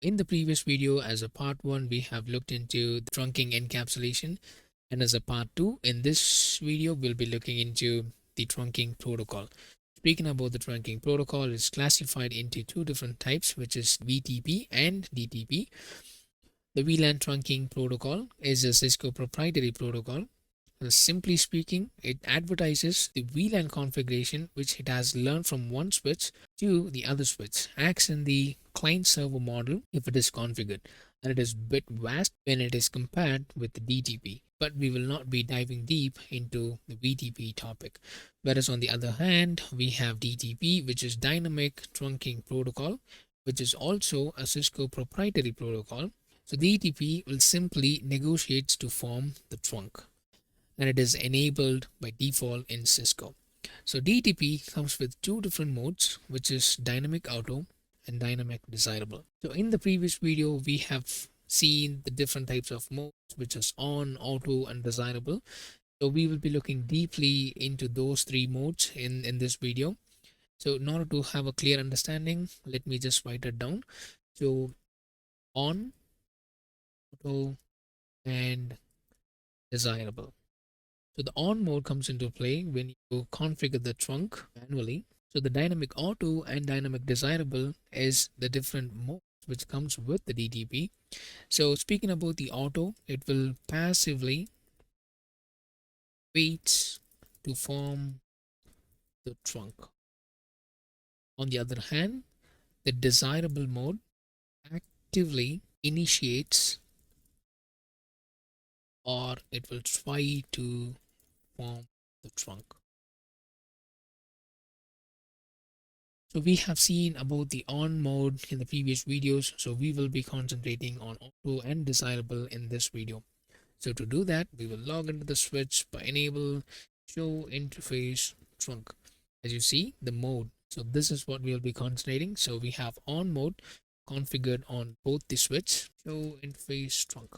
In the previous video, as a part 1, we have looked into the trunking encapsulation, and as a part 2, in this video, we'll be looking into the trunking protocol. Speaking about the trunking protocol, it's classified into two different types, which is VTP and DTP. The VLAN trunking protocol is a Cisco proprietary protocol. Simply speaking, it advertises the VLAN configuration which it has learned from one switch to the other switch, acts in the client server model if it is configured, and it is a bit vast when it is compared with the DTP. But we will not be diving deep into the VTP topic. Whereas on the other hand, we have DTP, which is Dynamic Trunking Protocol, which is also a Cisco proprietary protocol. So DTP will simply negotiate to form the trunk, and it is enabled by default in Cisco. So DTP comes with two different modes, which is dynamic auto and dynamic desirable. So in the previous video, we have seen the different types of modes, which is on, auto, and desirable. So we will be looking deeply into those three modes in this video. So in order to have a clear understanding, let me just write it down. So on, auto, and desirable. So the on mode comes into play when you configure the trunk manually. So the dynamic auto and dynamic desirable is the different modes which comes with the DTP. So speaking about the auto, it will passively wait to form the trunk. On the other hand, the desirable mode actively initiates, or it will try to form the trunk. So we have seen about the on mode in the previous videos, so we will be concentrating on auto and desirable in this video. So to do that, we will log into the switch by enable show interface trunk. As you see, the mode, so this is what we will be concentrating. So we have on mode configured on both the switch, show interface trunk,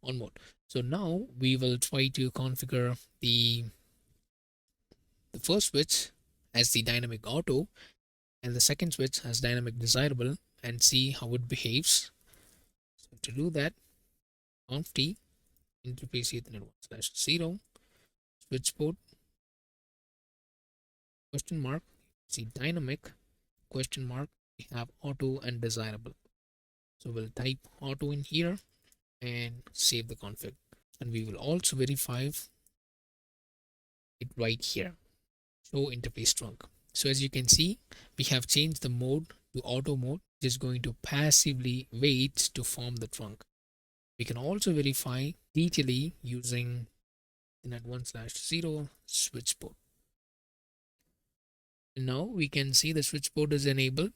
on mode. So now we will try to configure the first switch as the dynamic auto and the second switch as dynamic desirable and see how it behaves. So to do that, conf t interface ethernet 1/0 switch port question mark, see dynamic question mark, we have auto and desirable. So we'll type auto in here and save the config, and we will also verify it right here, show interface trunk. So as you can see, we have changed the mode to auto mode, which is going to passively wait to form the trunk. We can also verify detailing using Ethernet 1/0 switch port. And now we can see the switch port is enabled.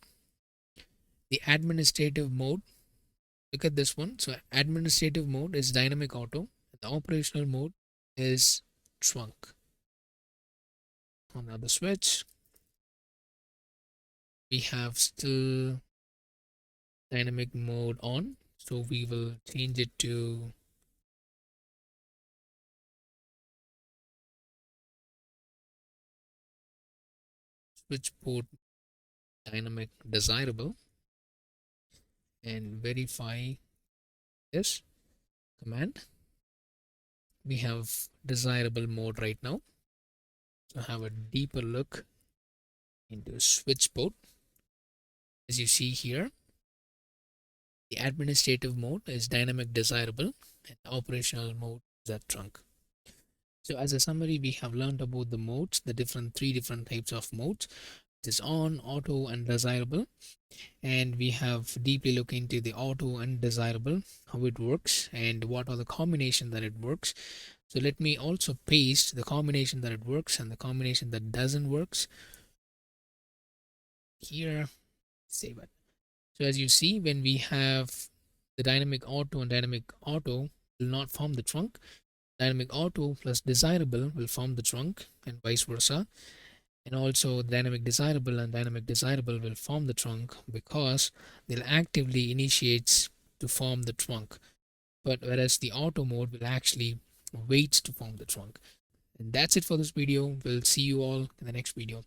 The administrative mode, look at this one. So administrative mode is dynamic auto. The operational mode is trunk. On the other switch, we have still dynamic mode on, so we will change it to switch port dynamic desirable and verify this command. We have desirable mode right now. So have a deeper look into switch port. As you see here, the administrative mode is dynamic desirable and operational mode is at trunk. So as a summary, we have learned about the modes, the three different types of modes. It is on, auto, and desirable. And we have deeply looked into the auto and desirable, how it works and what are the combination that it works. So let me also paste the combination that it works and the combination that doesn't works here. Save it. So as you see, when we have the dynamic auto and dynamic auto will not form the trunk, dynamic auto plus desirable will form the trunk and vice versa. And also dynamic desirable and dynamic desirable will form the trunk because they'll actively initiate to form the trunk. But whereas the auto mode will actually wait to form the trunk. And that's it for this video. We'll see you all in the next video.